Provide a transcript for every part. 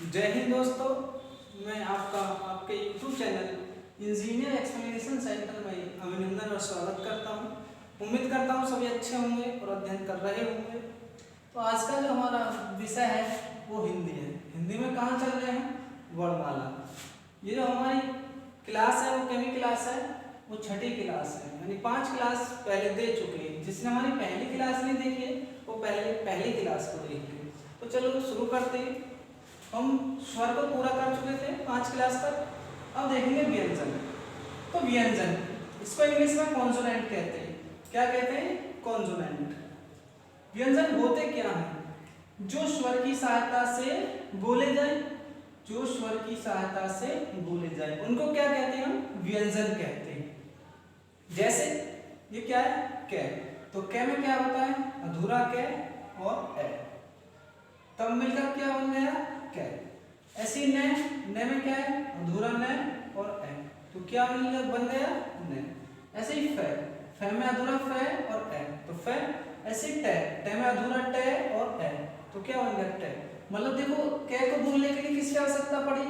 जय हिंद दोस्तों, मैं आपके YouTube channel engineer explanation centre में अभिनंदन और स्वागत करता हूं। उम्मीद करता हूं सभी अच्छे होंगे और अध्ययन कर रहे होंगे। तो आज का जो हमारा विषय है वो हिंदी है। हिंदी में कहाँ चल रहे हैं? वर्णमाला। ये जो हमारी क्लास है वो केमी क्लास है, वो छठी क्लास है, यानी 5 क्लास पहले दे चुके हैं। जिसने हमारी पहली क्लास नहीं देखी है वो पहली क्लास को देखिए। तो चलो शुरू करते हैं। हम स्वर को पूरा कर चुके थे 5 क्लास तक। अब देखेंगे व्यंजन। तो व्यंजन, इसको इंग्लिश में कॉन्सोनेंट कहते हैं। क्या कहते हैं? कॉन्सोनेंट। व्यंजन होते क्या हैं? जो स्वर की सहायता से बोले जाए, जो स्वर की सहायता से बोले जाए उनको क्या कहते हैं? हम व्यंजन कहते हैं। जैसे ये क्या है? कै। तो कै में क्या होता है? अधूरा कै और ए, तब मिलकर क्या बन गया? कै। ऐसी न में क्या है? अधूरा न और ए, तो क्या बन गया? न। ऐसे ही फै में अधूरा फै और ए, तो फै। ऐसे टे में अधूरा टे और ए, तो क्या बन गया? टे। मतलब देखो, कै को बोलने के लिए किसकी आवश्यकता पड़ी?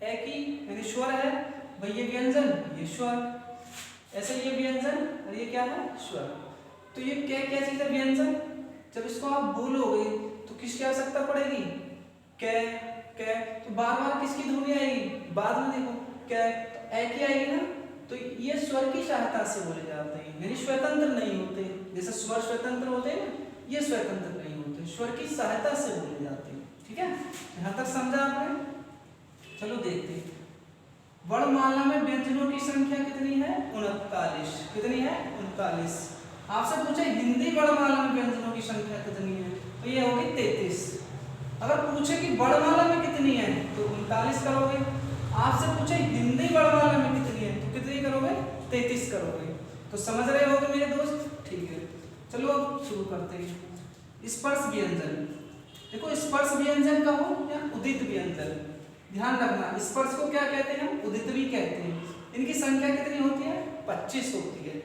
ए की, यानी स्वर है भाई। ये व्यंजन, ये स्वर। ऐसे ये व्यंजन और ये क्या है? स्वर। तो ये क्या चीज है? व्यंजन। जब इसको आप बोलोगे तो किसकी आवश्यकता पड़ेगी? कै कै। तो बार बार किसकी ध्वनि आएगी? बाद में देखो कै, तो ए की आएगी ना। तो ये स्वर की सहायता से बोले जाते हैं, यानी स्वतंत्र नहीं होते। जैसे स्वर स्वतंत्र होते हैं ना, ये स्वतंत्र नहीं होते, स्वर की सहायता से बोले जाते हैं। ठीक है, यहां तक समझा आपने? चलो देखते हैं। वर्णमाला में व्यंजनों की संख्या कितनी है? 39। कितनी है? 39। आपसे पूछे हिंदी वर्णमाला में व्यंजनों की संख्या कितनी है, तो ये होगी 33। अगर पूछे कि वर्णमाला में कितनी है तो 39 करोगे। आपसे पूछे हिंदी वर्णमाला में कितनी है तो कितनी करोगे? 33 करोगे। तो समझ रहे होगे मेरे दोस्त? ठीक है, चलो अब शुरू करते हैं। स्पर्श व्यंजन। देखो, स्पर्श व्यंजन कहो या उदित व्यंजन, ध्यान रखना। स्पर्श को क्या कहते हैं? हम उदित भी कहते हैं। इनकी संख्या कितनी होती है? 25 होती है।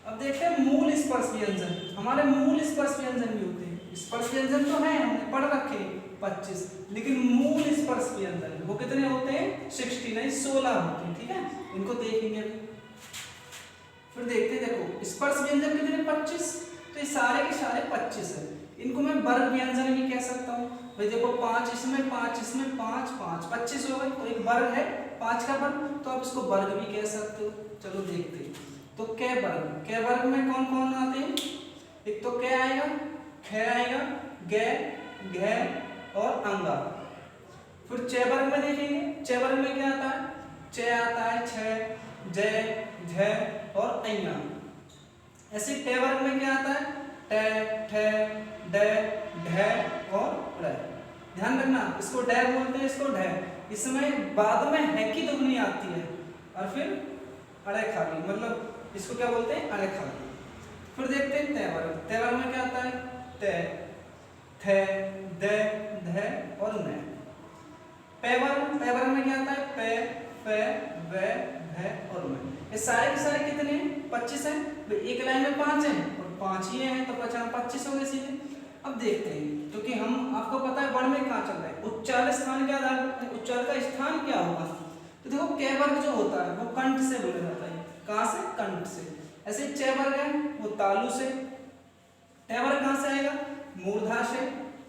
अब देखते हैं मूल स्पर्श व्यंजन। हमारे मूल स्पर्श व्यंजन भी होते हैं। स्पर्श व्यंजन तो है, हमने पढ़ रखे 25, लेकिन मूल स्पर्श व्यंजन वो कितने होते हैं? 16 होते हैं। ठीक है, इनको देखेंगे फिर देखते हैं। देखो, स्पर्श व्यंजन कितने? 25। तो ये सारे के सारे 25 है। इनको मैं वर्ग व्यंजन भी कह सकता हूँ भाई। देखो, 5 इसमें, 5 इसमें, 5 5 25 हो गए, तो एक वर्ग है 5 का वर्ग, तो आप इसको वर्ग भी कह सकते हो। चलो देखते हैं। तो कै वर्ग, कै वर्ग में कौन कौन आते हैं? एक तो कै आएगा, खे आएगा, गे, घे और अंगा। फिर चे वर्ग में देखेंगे। चे वर्ग में क्या आता है? चे आता है, छ, जय, झ और अइया। ऐसे टे वर्ग में क्या आता है? टे, ठे, डे, ढे और ड़। ध्यान रखना, इसको डे बोलते हैं, इसको ढे। इसमें बाद में है की ध्वनि आती है और फिर अड़े खाली, मतलब इसको क्या बोलते हैं? अड़े खाली। फिर देखते हैं तै वर्ग। तै वर्ग में क्या आता है? तै, थे, दे, धे और न। पै वर्ग, पै वर्ग में क्या आता है? पे, फे, वे, भे और में। ये सारे के सारे कितने हैं? 25 हैं। एक लाइन में 5 हैं और 5 ही हैं, तो 25 हो गए सीधे। अब देखते हैं, क्योंकि हम आपको पता है वर्ण में कहाँ चल रहा है, उच्चारण स्थान के आधार पर उच्चारण का स्थान क्या होगा। तो देखो, कै वर्ग जो होता है वो कंठ से बोला जाता है। कहाँ से? कंठ से। ऐसे चे वर्ग है वो तालु से। टे वर्ग कहाँ से आएगा? मूर्धा से।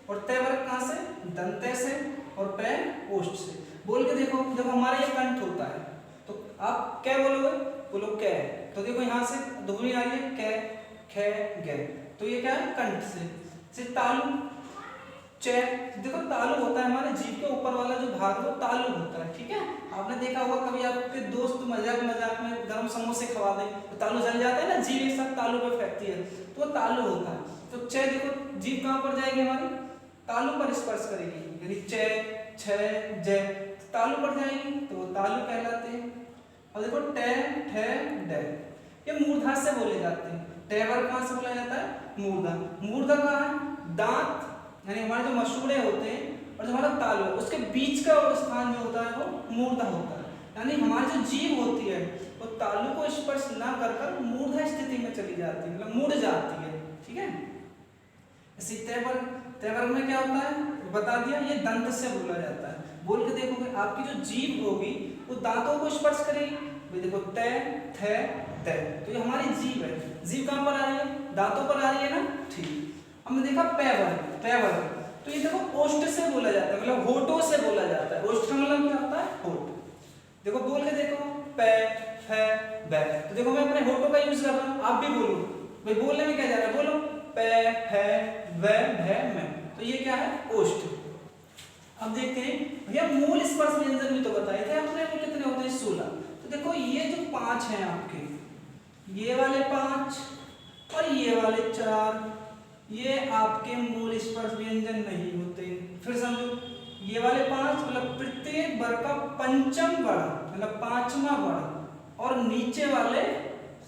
और तै वर्ग कहाँ से? दंते से। और पै ओष्ठ से। बोल के देखो, जब हमारा ये कंठ होता है तो आप क्या बोलोगे? बोलो कै। तो देखो यहाँ से ध्वनि आ रही है कै, खे, गे, तो ये क्या है? कंठ से। तालु, चे। देखो, तालु होता है हमारे जीभ के ऊपर वाला जो भाग वो तालु होता है। ठीक है, आपने देखा होगा कभी आपके दोस्त मजाक मजाक में गरम समोसे खवा दे तो तालु जल जाता है ना, जीभ एक साथ तालु पे फेंकती है, तो वो तालु होता है। तो चे, देखो जीभ कहाँ पर जाएगी हमारी? तालु पर स्पर्श करेगी, यानी चे, छ, जय, तालु पर जाएगी तो वो तालु कहलाते हैं। और देखो टे, ठे, डे, ये मूर्धा से बोले जाते हैं। टे वर्ग कहाँ से बोला जाता है? मूर्धा। मूर्धा कहाँ है? दांत, यानी हमारे जो मसूड़े होते हैं और जो हमारा तालु है उसके बीच का स्थान जो होता है वो मूर्धा होता है। यानी हमारी जो जीभ होती है वो तालु को स्पर्श ना कर मूर्धा स्थिति में चली जाती है, मतलब मुड़ जाती है। ठीक है, इसी तय वर्ग में क्या होता है बता दिया, ये दंत से बोला जाता है। बोल के देखोगे आपकी जो जीभ होगी वो दांतों को स्पर्श करेगी। भाई देखो तय थ द, तो ये हमारी जीभ है। जीभ कहाँ पर आ रही है, दांतों पर आ रही है ना, ठीक। हमने देखा पै वर्ग, तो ये देखो ओष्ठ से बोला जाता है, मतलब होठों से बोला जाता है। ओष्ठ का मतलब क्या होता है, होठ। देखो बोल के देखो पै फ ब, तो देखो मैं अपने होठों का यूज कर रहा हूँ, आप भी बोलो। भाई बोलने में क्या जा रहा है, बोलो पै फ व भ म, तो ये क्या है, ओष्ठ। अब देखते हैं भैया मूल स्पर्श व्यंजन भी तो बताए थे आपने, वो कितने होते हैं, 16। तो देखो ये जो 5 हैं आपके, ये वाले 5 और ये वाले 4, ये आपके मूल स्पर्श व्यंजन नहीं होते। फिर समझो ये वाले 5 मतलब प्रत्येक वर्ग का पंचम वर्ण, मतलब 5वां वर्ण, और नीचे वाले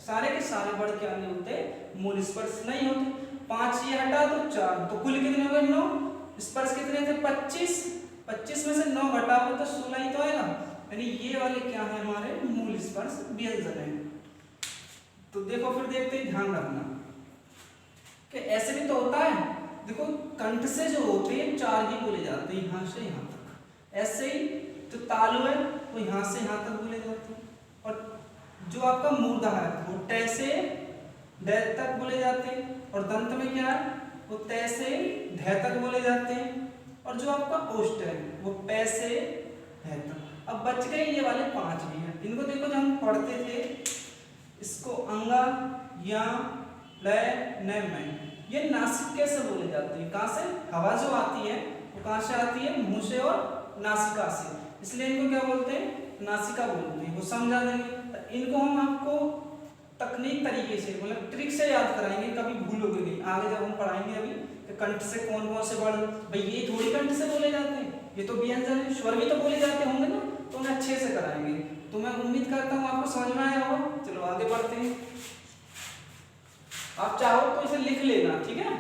सारे के सारे वर्ण क्या नहीं होते, मूल स्पर्श नहीं होते। 5 ये हटा दो 4, तो कुल कितने हो गए, 9। स्पर्श कितने थे, 25। 25 में से 9 घटाओ तो 16 ही तो आएगा, यानी ये वाले क्या है, हमारे मूल स्पर्श व्यंजन है। तो देखो फिर देखते हैं, ध्यान रखना कि ऐसे भी तो होता है। देखो कंठ से जो होते हैं 4 ही बोले जाते हैं, यहाँ से यहाँ तक। ऐसे ही जो तालु है वो यहाँ से यहाँ तक बोले जाते हैं, और जो आपका मूर्धा है वो ट से ड तक बोले जाते हैं, और दंत में क्या है, वो त से ध तक बोले जाते हैं, और जो आपका ओष्ठ है वो पै से है तक। अब बच गए ये वाले 5 भी हैं, इनको देखो जब हम पढ़ते थे, इसको अंगा या ल न में, ये नासिक कैसे बोले जाते हैं, कहाँ से, हवा जो आती है वो कहाँ से आती है, मुंह से और नासिका से, इसलिए इनको क्या बोलते हैं, नासिका बोलते हैं। वो समझा देंगे। इनको हम आपको तकनीक तरीके से, मतलब ट्रिक से याद कराएंगे, कभी भूलोगे नहीं। आगे जब हम पढ़ाएंगे अभी कि कंठ से कौन कौन से वर्ण, भाई ये थोड़ी कंठ से बोले जाते हैं, ये तो व्यंजन है, स्वर भी तो बोले जाते होंगे ना, तो उन्हें अच्छे से कराएंगे। तो मैं उम्मीद करता हूँ आपको समझ में आया होगा। चलो आगे बढ़ते हैं। आप चाहो तो इसे लिख लेना, ठीक है,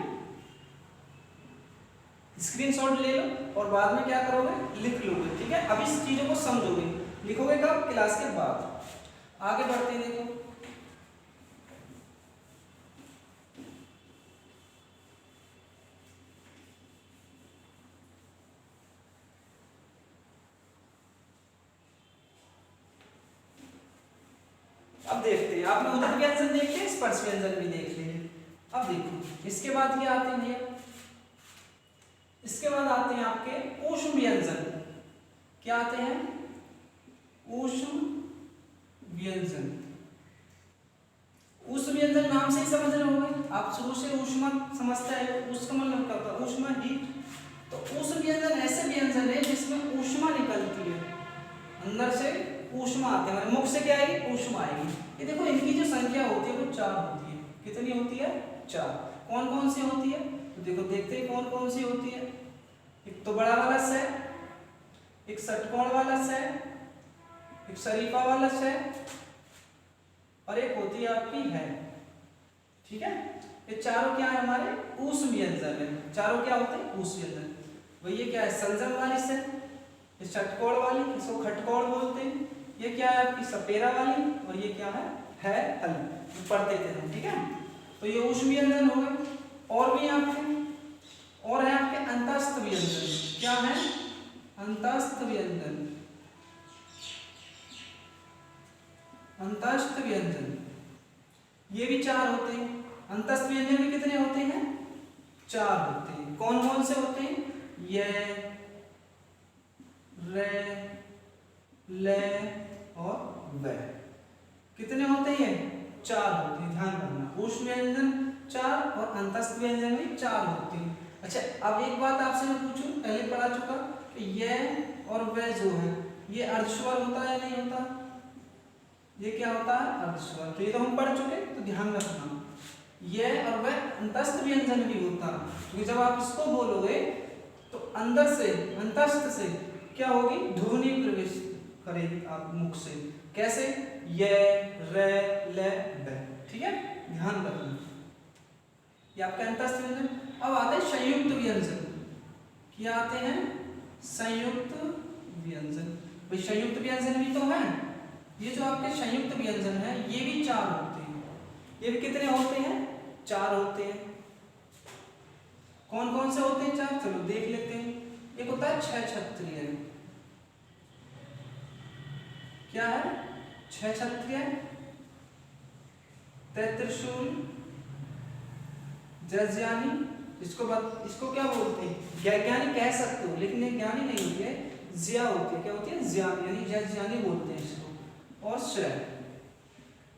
स्क्रीनशॉट ले लो और बाद में क्या करोगे, लिख लोगे, ठीक है। अभी इस चीजों को समझोगे, लिखोगे कब, क्लास के बाद। आगे बढ़ते हैं, देखो अब देखते हैं, आपने उदर व्यंजन देख लिया, स्पर्श व्यंजन भी देख लिए। अब देखो इसके बाद क्या आते हैं, इसके बाद आते हैं आपके ऊष्म व्यंजन। क्या आते हैं, ऊष्म व्यंजन। ऊष्म व्यंजन नाम से ही समझ रहे होंगे आप, शुरू से ऊष्मा समझते हैं, उसका मतलब क्या होता है, ऊष्मा, हीट। तो ऊष्म व्यंजन ऐसे व्यंजन है जिसमें ऊष्मा निकलती है, अंदर से ऊष्मा आती है, मुख से क्या आएगी, ऊष्मा आएगी। ये देखो इनकी जो संख्या होती है वो 4 होती है। कितनी होती है, 4। कौन कौन सी होती है, तो देखो देखते हैं कौन कौन सी होती है। एक तो बड़ा वाला स, एक षटकोण वाला स, एक शरीफा वाला स, और एक होती है आपकी है, ठीक है। ये चारों क्या है, हमारे ऊष्म व्यंजन है। चारों क्या होते हैं, ऊष्म व्यंजन। वही ये क्या है, संजम वाली से, ये षटकोण वाली, इसको खटकोण बोलते हैं। ये क्या है आपकी सपेरा वाली, और ये क्या है हल, पढ़ते थे हम, ठीक है। तो ये ऊष्म व्यंजन हो गए। और भी आपके, और है आपके अंतस्थ व्यंजन। क्या है, अंतस्थ व्यंजन। अंतस्थ व्यंजन ये भी 4 होते हैं। अंतस्थ व्यंजन में कितने होते हैं, 4 होते हैं। कौन कौन से होते हैं, ये रे, ले और व। कितने होते हैं, 4 होते हैं, ध्यान रखना। ऊष्म व्यंजन 4 और अंतस्थ व्यंजन भी 4 होते हैं। अच्छा अब एक बात आपसे मैं पूछूं, पहले पढ़ा चुका कि ये और व जो है ये अर्धस्वर होता है या नहीं होता, ये क्या होता है, अर्धस्वर। तो ये तो हम पढ़ चुके, तो ध्यान रखना ये और वह अंतस्थ व्यंजन भी होता है, क्योंकि जब आप इसको बोलोगे तो अंदर से, अंतस्थ से क्या होगी, ध्वनि प्रवेश करेगी आप मुख से। कैसे, ये, रे, ले, ब, ठीक है, ध्यान रखना ये आपके अंतस्थ व्यंजन। अब आते हैं संयुक्त व्यंजन। क्या आते हैं, संयुक्त व्यंजन। भाई संयुक्त व्यंजन भी तो है, ये जो आपके संयुक्त व्यंजन है ये भी 4 होते हैं। ये भी कितने होते हैं, 4 होते हैं। कौन कौन से होते हैं 4? चलो देख लेते हैं। एक होता है छह क्षत्रिय, क्या है? छह क्षत्रिय, त्रिशूल, जसयानी, इसको क्या बोलते हैं? ज्ञानी कह सकते हो, लेकिन ये ज्ञानी नहीं होती है, जिया होती है। क्या होती है? ज्ञान, यानी जसयानी बोलते हैं इसको। और श्रेय,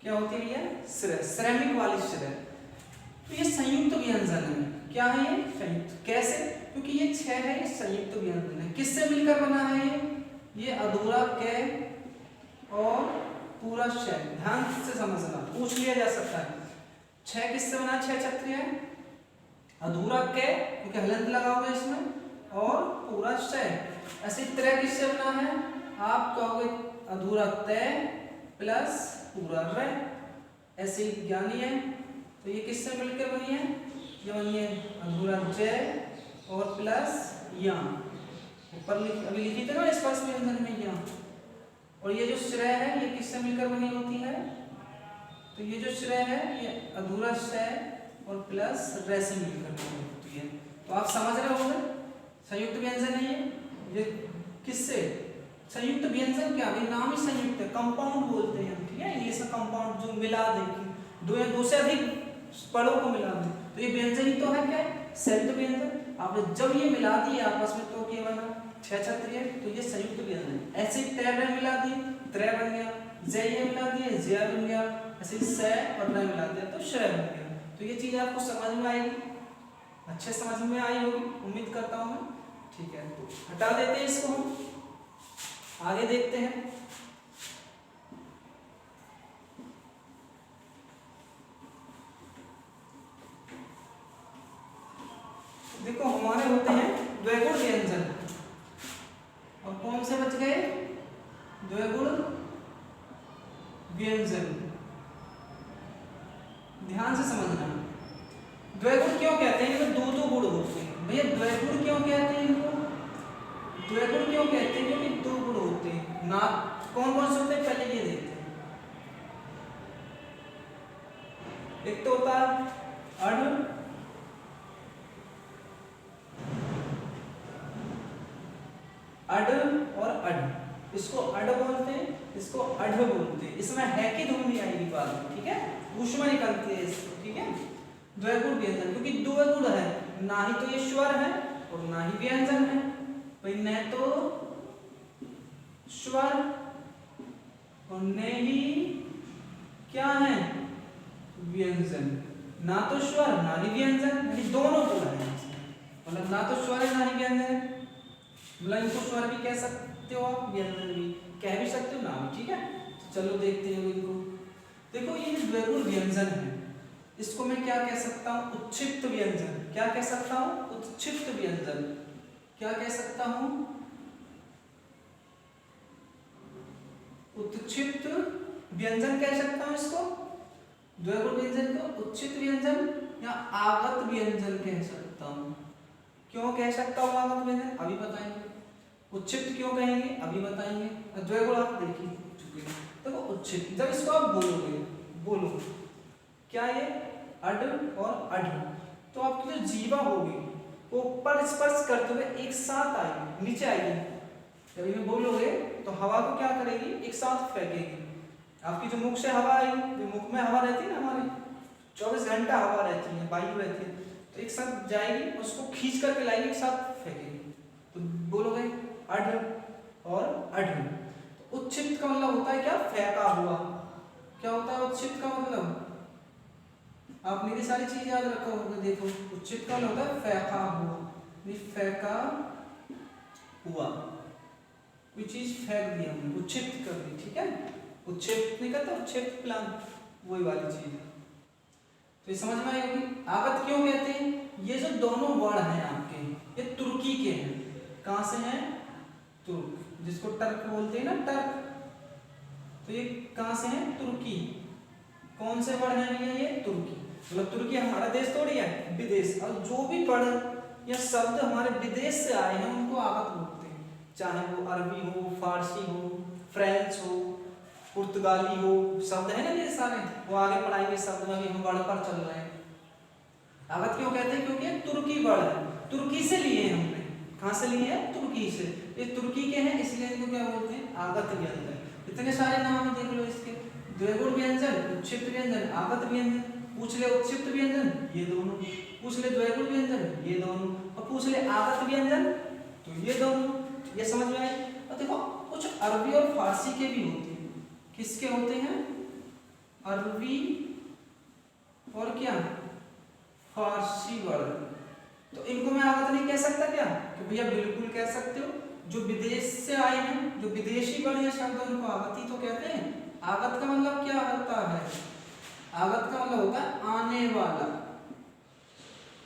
क्या होती है ये? श्रेय, श्रमिक वाली श्रेय। तो ये संयुक्त व्यंजन है। क्या है ये? संयुक्त। कैसे? क्योंकि ये छह है, ये संयुक्त व्यंजन है। किससे मिलकर बना है ये अधूरा कै और पूरा शय। ध्यान से समझना, पूछ लिया जा सकता है। छह किससे बना? छह क्षत्रिय, अधूरा कै क्योंकि हलंत लगा हुआ है इसमें, और पूरा शय। ऐसे त्रय किससे बना है? आप कहोगे अधूरा तय प्लस पूरा र। ऐसे ज्ञानी है, तो ये किससे मिलकर बनी है? ये बनी है अधूरा जय और प्लस या। ऊपर अभी लिखी थी ना स्पर्श व्यंजन में या। और ये जो श्रेय है ये किससे मिलकर बनी होती है? तो ये जो श्रेय है ये अधूरा शय और प्लस रे से मिलकर बनी होती है। तो आप समझ रहे होंगे संयुक्त व्यंजन है ये किससे? संयुक्त व्यंजन क्या है? नाम ही संयुक्त है, कंपाउंड बोलते हैं हम, ठीक है? ये सब कंपाउंड जो मिला दे, दो या दो से अधिक पदों को मिला दे, तो ये व्यंजन ही तो है। क्या है? संयुक्त व्यंजन। आपने जब ये मिला दिए आपस में तो क्या बना? छह क्षत्रिय, तो ये संयुक्त व्यंजन। ऐसे त्रय मिला दिए, त्रय बन गया। जय मिला दिए, जय बन गया। ऐसे सय और न मिला दिया तो श्रेय बन गया। तो ये चीज आपको समझ में आएगी, अच्छे समझ में आई होगी, उम्मीद करता हूँ मैं। ठीक है, तो हटा देते हैं इसको, हम आगे देखते हैं। देखो हमारे होते हैं द्विगुण व्यंजन, और कौन से बच गए? द्विगुण व्यंजन। ध्यान से समझना, द्विगुण क्यों कहते हैं? इनमें दो गुण होते हैं। भैया द्विगुण क्यों कहते हैं इनको? द्विगुण क्यों कहते हैं? क्योंकि दो गुण होते हैं ना। कौन कौन से होते हैं पहले ये देखते हैं। एक तो होता है अण, अड और अड। इसको अड बोलते हैं, इसको अढ़ बोलते हैं। इसमें है की धुन नहीं आएगी बाद में, ठीक है? ऊष्मा निकलती है इसको, ठीक है? द्विगुण व्यंजन, क्योंकि दो गुण है, ना ही तो ये स्वर है और ना ही व्यंजन है। भाई न तो स्वर और न ही क्या है? व्यंजन। ना तो स्वर ना ही व्यंजन, यानी दोनों गुण है। मतलब ना तो स्वर है ना ही व्यंजन है। मतलब इनको स्वर भी कह सकते हो आप, व्यंजन भी कह भी सकते हो, ना भी, ठीक है? तो चलो देखते हैं इनको। देखो ये द्विगुण व्यंजन है, इसको मैं क्या कह सकता हूँ? उत्क्षिप्त व्यंजन। क्या कह सकता हूँ? उत्क्षिप्त व्यंजन। क्या कह सकता हूँ? उत्क्षिप्त व्यंजन कह सकता हूँ इसको। द्विगुण व्यंजन को उत्क्षिप्त व्यंजन या आगत व्यंजन कह सकता हूँ। क्यों कह सकता हूँ आगत व्यंजन? अभी बताएंगे। उत्क्षिप्त क्यों कहेंगे? अभी बताएंगे। द्विगुण आप देख ही चुके हैं। देखो उत्क्षिप्त, जब इसको आप बोलोगे, बोलो क्या ये अड और अढ़, तो आपकी जो जीवा होगी वो ऊपर स्पर्श करते हुए एक साथ आएगी, नीचे आएगी। जब ये बोलोगे तो हवा को क्या करेगी? एक साथ फेंकेगी। आपकी जो मुख से हवा आएगी, जो मुख में हवा रहती है ना, हमारे 24 घंटा हवा रहती है, वायु रहती है, तो एक साथ जाएगी, उसको खींच करके लाएगी, एक साथ फेंकेगी। तो बोलोगे अढ़ और अढ़। तो उत्क्षिप्त का मतलब होता है क्या? फेंका हुआ। क्या होता है उत्क्षिप्त का मतलब? आप मेरी सारी चीज याद रखोगे। देखो उत्क्षिप्त का मतलब होता है फेंका हुआ, फेंका हुआ, कोई चीज फेंक दी हमने, उत्क्षिप्त कर दी, ठीक है? उत्क्षेप नहीं करता, उत्क्षेप प्लान, वही वाली चीज है। तो ये समझ में आएगी। आगत क्यों कहते हैं? ये जो दोनों वर्ण हैं आपके, ये तुर्की के हैं। कहां से हैं? तुर्क, जिसको टर्क बोलते हैं ना, टर्क। तो ये कहां से हैं? तुर्की। कौन से वर्ण हैं ये? तुर्की। मतलब तुर्की हमारा देश थोड़ी है, विदेश। और जो भी वर्ण या शब्द हमारे विदेश से आए हैं उनको आगत बोलते हैं, चाहे वो अरबी हो, फारसी हो, फ्रेंच हो, पुर्तगाली हो। शब्द है ना ये सारे, वो आगे पढ़ाएंगे शब्द में, हम वर्ण पर चल रहे हैं। आगत क्यों कहते हैं? क्योंकि ये तुर्की वर्ड है, तुर्की से लिए हैं हमने। कहाँ से लिए हैं? तुर्की से। ये तुर्की के हैं इसलिए इनको क्या बोलते हैं? आगत व्यंजन। इतने सारे नाम देख लो इसके, द्विगुण व्यंजन, उत्क्षिप्त व्यंजन, आगत व्यंजन। पूछ ले उत्क्षिप्त व्यंजन, ये दोनों। पूछ ले द्विगुण व्यंजन, ये दोनों। और पूछ ले आगत व्यंजन, तो ये दोनों। ये समझ में आई? और देखो कुछ अरबी और फारसी के भी होते हैं। किसके होते हैं? अरबी और क्या? फारसी वर्ड। तो इनको मैं आगत नहीं कह सकता क्या? कि भैया बिल्कुल कह सकते हो। जो विदेश से आए हैं, जो विदेशी वर्ड या शब्द, उनको आगत ही तो कहते हैं। आगत का मतलब क्या होता है? आगत का मतलब होता है आने वाला,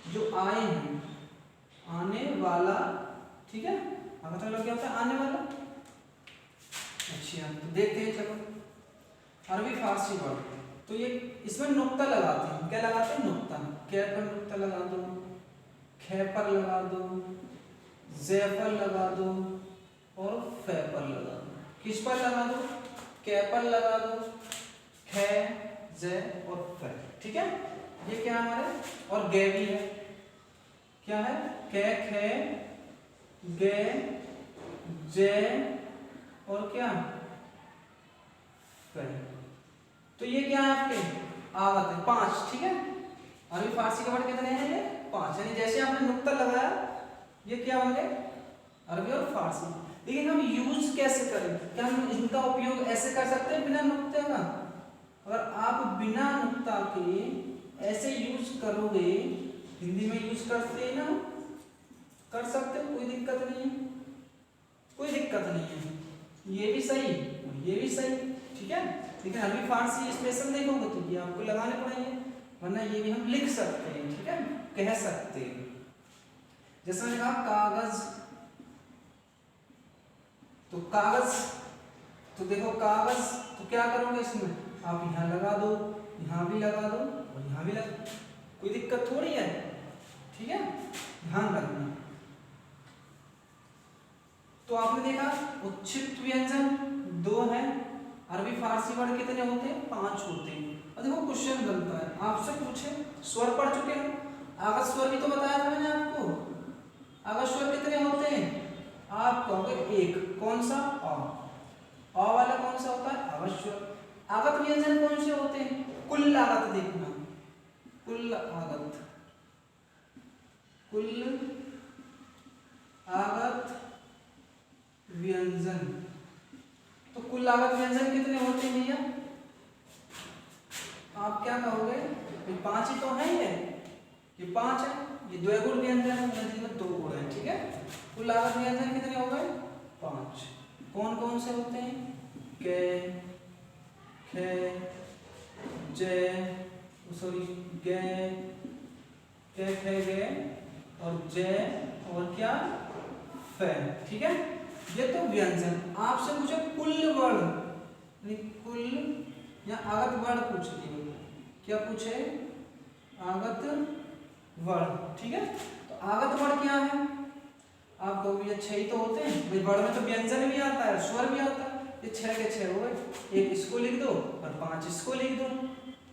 जो आए हैं, आने वाला। ठीक है, आगत का मतलब क्या होता है? आने वाला। अच्छा तो देखते हैं, चलो अरबी फारसी वर्ड। तो ये इसमें नुक्ता लगाते हैं। क्या लगाते हैं? नुक्ता। कै पर नुक्ता लगा दो, खे पर लगा दो, जे पर लगा दो और फे पर लगा दो। किस पर लगा दो? कै पर लगा दो, खे, जे और फे। ठीक है, ये क्या हमारे? और गे भी है। क्या है? कै, खे, गे, जे और क्या? फे। तो ये क्या है आपके? आगत है। 5। ठीक है, अरबी फारसी के वर्ड कितने हैं? ये 5। यानी जैसे आपने नुक्ता लगाया, ये क्या बन गए? अरबी और फारसी। लेकिन हम यूज कैसे करें? क्या हम इनका उपयोग ऐसे कर सकते हैं बिना नुक्ते का? अगर आप बिना नुक्ता के ऐसे यूज करोगे, हिंदी में यूज करते हैं ना, कर सकते हो, कोई दिक्कत नहीं है, कोई दिक्कत नहीं है। ये भी सही, ये भी सही। ठीक है, लेकिन अरबी फारसी स्पेशल देखोगे तो ये आपको लगाने पड़ेंगे, वरना ये भी हम लिख सकते हैं। ठीक है, कह सकते हैं। जैसे मैंने कहा कागज, तो कागज, तो देखो कागज, तो क्या करोगे इसमें? आप यहाँ लगा दो, यहाँ भी लगा दो और यहाँ भी लगा, कोई दिक्कत थोड़ी है। ठीक है, ध्यान रखना। तो आपने देखा उत्क्षिप्त व्यंजन 2 है। अरबी फारसी वर्ड कितने होते हैं? 5 होते हैं। और देखो क्वेश्चन बनता है, आपसे पूछे, स्वर पढ़ चुके हैं, आगत स्वर भी तो बताया था मैंने आपको। आगत स्वर कितने होते हैं? आप कहोगे 1। कौन सा? अ वाला कौन सा होता है? आगत स्वर। आगत व्यंजन कौन से होते हैं? कुल आगत देखना, कुल आगत, कुल आगत व्यंजन। तो कुल आगत व्यंजन कितने होते हैं भैया? आप क्या कहोगे? 5 ही तो है, ये 5 है। ये द्विगुण व्यंजन है, जिनमें 2 गुण है। ठीक है, कुल आगत व्यंजन कितने हो गए? 5। कौन कौन से होते हैं? के, खे, जे, सॉरी गे, के, खे, गे और जे और क्या? फे। ठीक है, ये तो व्यंजन। आपसे पूछे कुल वर्ड, कुल या आगत वर्ड पूछ लिया। क्या पूछे? आगत वर्ड। ठीक है, तो आगत वर्ड क्या है? आप कहोगे 6 ही तो होते हैं भाई। वर्ड में तो व्यंजन भी आता है, स्वर भी आता है। ये 6 के 6 हो गए, 1 इसको लिख दो और 5 इसको लिख दो,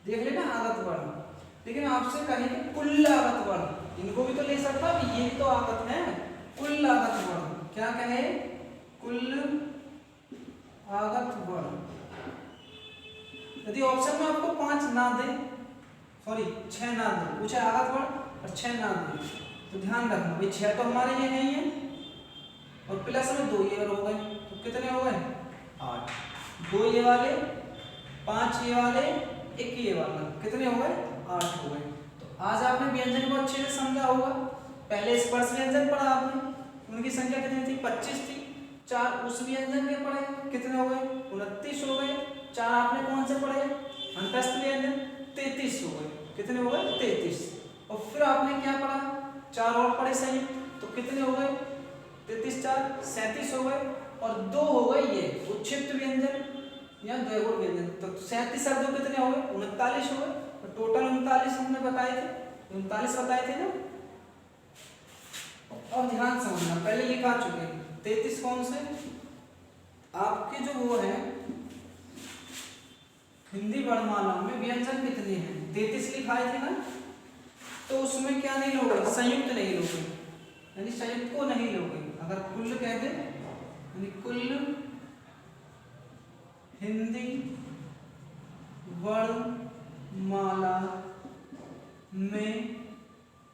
देख लेना आगत वर्ड। लेकिन आपसे कहेंगे कुल आगत वर्ड, इनको भी तो ले सकता है, ये भी तो आगत है। कुल आगत वर्ड क्या कहे? कुल आगत वर्ड। यदि ऑप्शन में आपको 5 ना दे, सॉरी 6 ना दे, पूछे आगत वर्ड और 6 ना दे, तो ध्यान रखना भाई 6 तो हमारे ये नहीं है और प्लस में 2 ये और हो गए, तो कितने हो गए? 8। 2 ये वाले, 5 ये वाले, 1 ये वाला, कितने हो गए? 8 हो गए। तो आज आपने व्यंजन को अच्छे से समझा होगा। पहले स्पर्श व्यंजन पढ़ा आपने, उनकी संख्या कितनी थी? 25 थी। 4 उस व्यंजन के पढ़े, कितने हो गए? 29 हो गए। 4 आपने कौन से पढ़े? अंतस्थ व्यंजन, 33 हो गए। कितने हो गए? 33। और फिर आपने क्या पढ़ा? 4 और पढ़े सही, तो कितने हो गए? 33 4 37 हो गए। और 2 हो गए ये उत्क्षिप्त व्यंजन या द्विगुण व्यंजन, तो 37 और 2 कितने हो गए? 39 हो गए। तो टोटल 39 हमने बताए थे, 39 बताए थे ना। अब ध्यान समझना, पहले लिखा चुके हैं। 33 कौन से? आपके जो वो है हिंदी वर्णमाला में व्यंजन कितने हैं? 33 लिखाए थे ना। तो तो उसमें क्या नहीं लोगे, संयुक्त नहीं लोगे, यानी संयुक्त को नहीं लोगे। अगर कुल कह दे यानी कुल हिंदी वर्णमाला में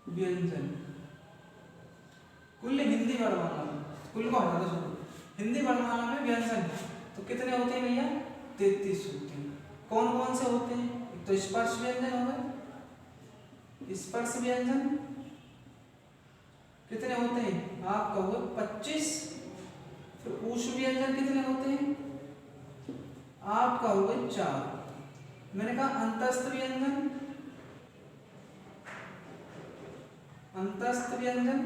व्यंजन, कुल हिंदी वर्णमाला में, कुल को हटा दो छोड़ो, हिंदी वर्णमाला में व्यंजन तो कितने होते हैं भैया, 33 होते हैं। कौन कौन से होते हैं, एक तो स्पर्श व्यंजन हो गए, स्पर्श व्यंजन कितने होते हैं आपका हुआ 25। फिर ऊष् व्यंजन कितने होते हैं आपका हो गए 4। मैंने कहा अंतस्थ व्यंजन, अंतस्थ व्यंजन,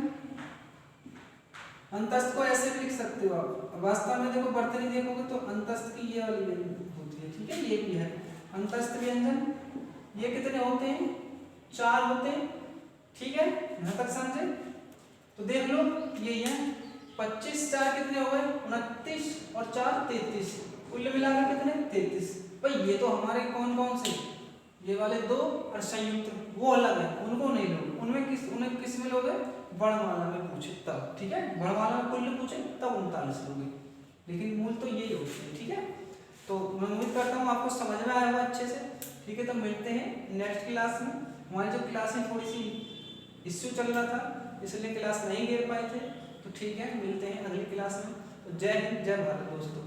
अंतस्थ को ऐसे भी लिख सकते हो आप, वास्तव में देखो वर्तनी देखोगे तो अंतस्थ की ये वाली होती है, ठीक है, ये भी है अंतस्थ व्यंजन। ये कितने होते हैं, 4 होते हैं, ठीक है, यहाँ तक समझे। तो देख लो ये है 25, 4 कितने हो गए 29 और 4 33, कुल मिलाकर कितने 33। भाई ये तो हमारे कौन कौन से, ये वाले 2 और संयुक्त वो अलग है, उनको नहीं लो, उन्हें किस में लोगे, वर्णमाला में पूछे तब, ठीक है, वर्णमाला में कुल पूछे तब 39 लोगे, लेकिन मूल तो यही होते हैं, ठीक है। तो मैं उम्मीद करता हूँ आपको समझ में आया होगा अच्छे से, ठीक है। तो मिलते हैं नेक्स्ट क्लास में। हमारी जो क्लास में थोड़ी सी इश्यू चल रहा था इसलिए क्लास नहीं दे पाए थे, तो ठीक है मिलते हैं अगली क्लास में। तो जय हिंद, जय भारत दोस्तों।